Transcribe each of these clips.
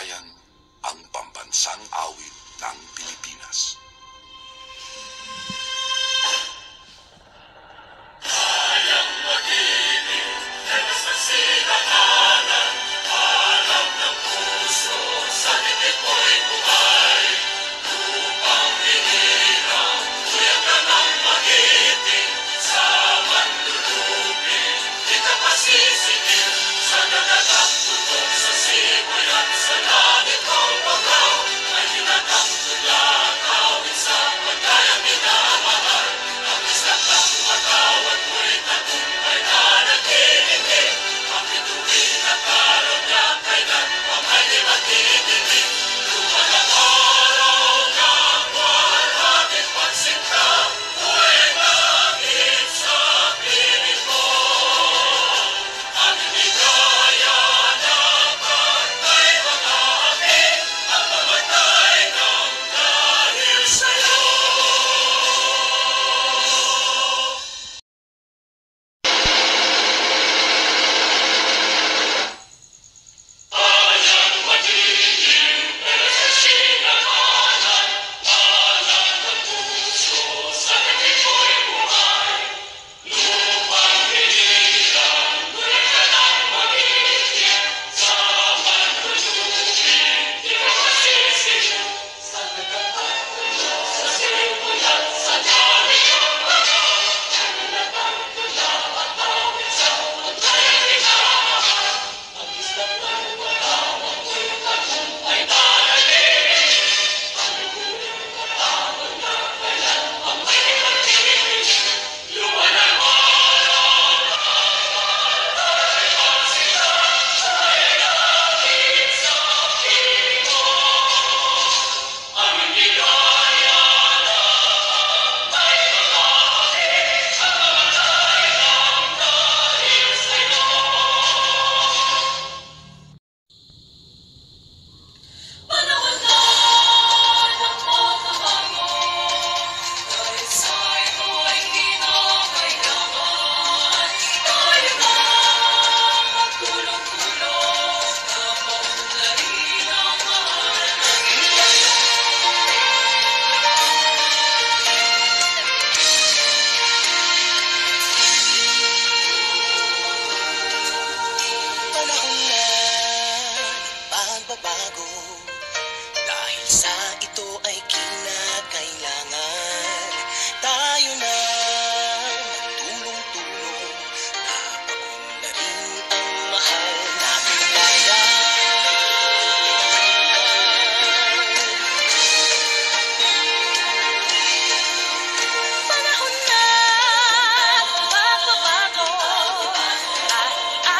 bayan ang pambansang awit ng Pilipinas.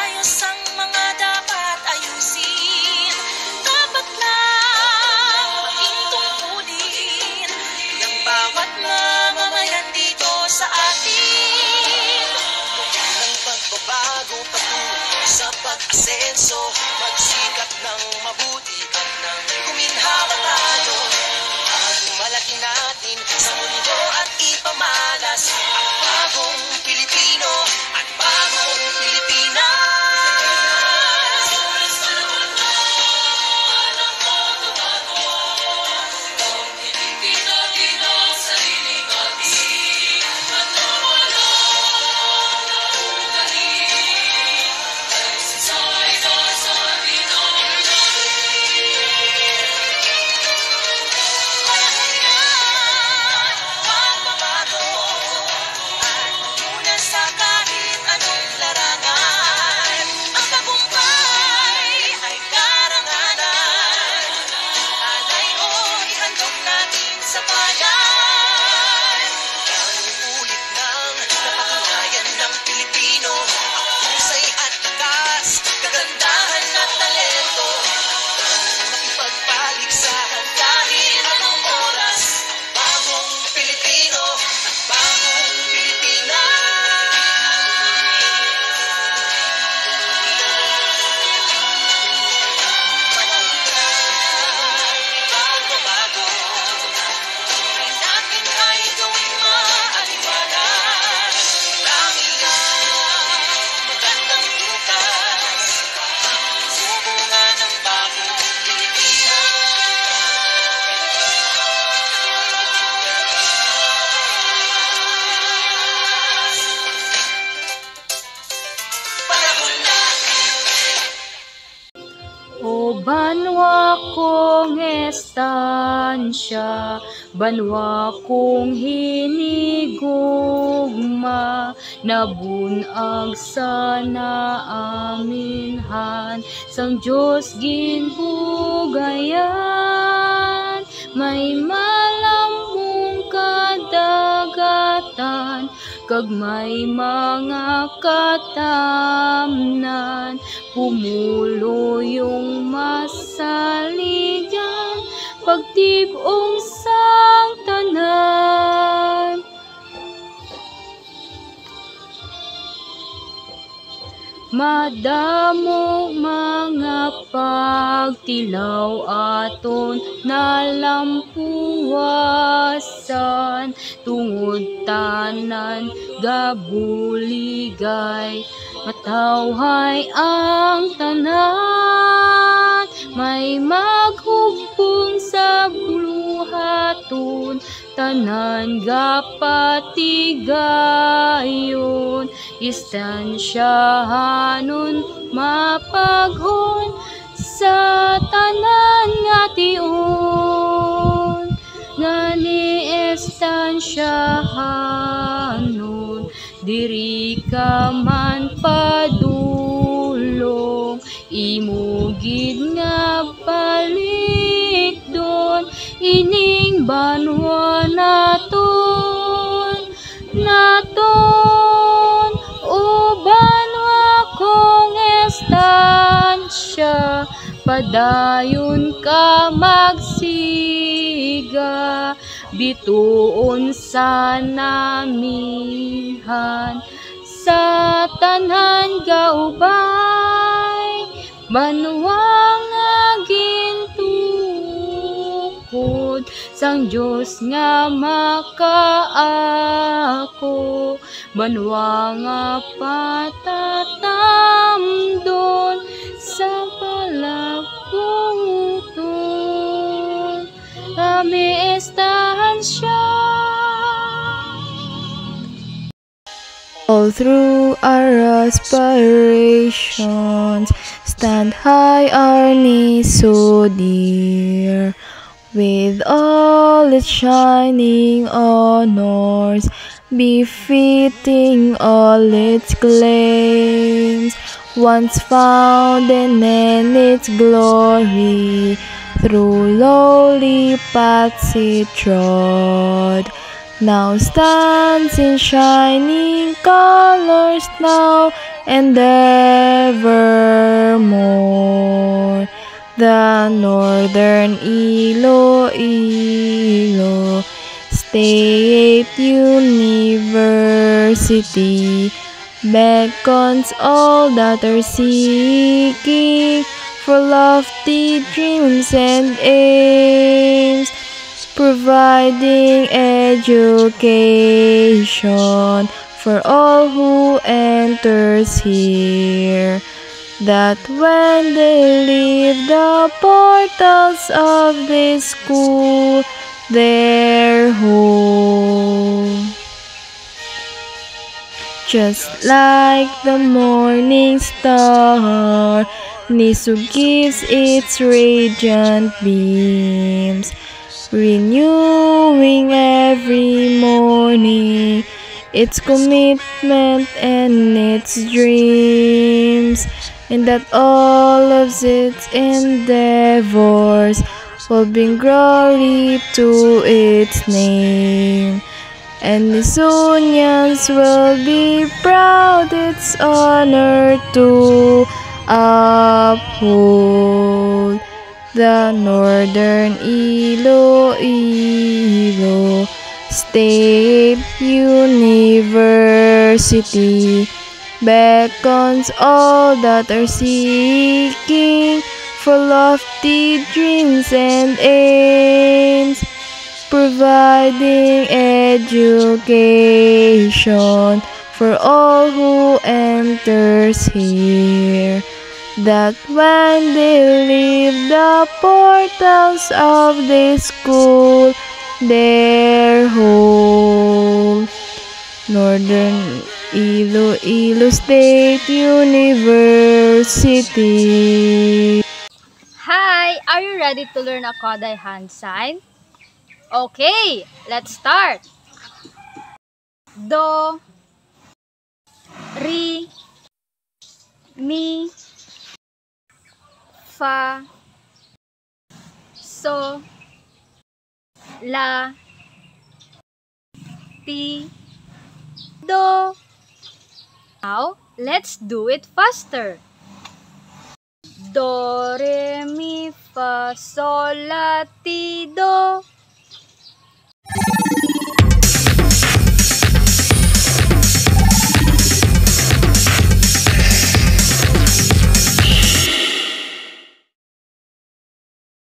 Ayos ang mga dapat ayusin. Dapat O banwa kong estansya, banwa kong hinigugma, nabunag sana aminhan, sang Diyos ginbugayan, may malambong kadagatan, kag may mga katamnan, pumulo yung masaligan, pagtibong sang tanan. Madamo mga pagtilaw aton nalampuwasan, tungod tanan gabuligay, matawhay ang tanan, may maghugpong sa buluhaton, tanan gapatigayon, istansyahanon mapaghon sa tanan nga tion, nga ni estansyahanon, diri ka man padulong, imugid nga balik doon, ining banwa naton, o banwa kong estansya, padayon ka magsiga, bituon sa namihan, sa tanan gaubay, banwa nga gintukod, sang Diyos nga makaako, banwa nga patatamdon sa palabuton, kami estansya. All through our aspirations, stand high our knees so dear, with all its shining honors, befitting all its claims, once found in its glory, through lowly paths it trod, now stands in shining colors now and evermore. The Northern Iloilo State University beckons all that are seeking for lofty dreams and aims, providing education for all who enters here, that when they leave the portals of this school, their home, just like the morning star, Nisu gives its radiant beams, renewing every morning its commitment and its dreams, and that all of its endeavors will bring glory to its name. And Nisunians will be proud its honor to uphold. The Northern Iloilo State University beckons all that are seeking for lofty dreams and aims, providing education for all who enters here, that when they leave the portals of this school, their home. Northern Iloilo State University. Are you ready to learn a Koday hand sign? Okay, let's start. Do, Re, Mi, Fa, So, La, Ti, Do. Now, let's do it faster. Do, Re, Mi, Fa, Sol, La, Ti, Do.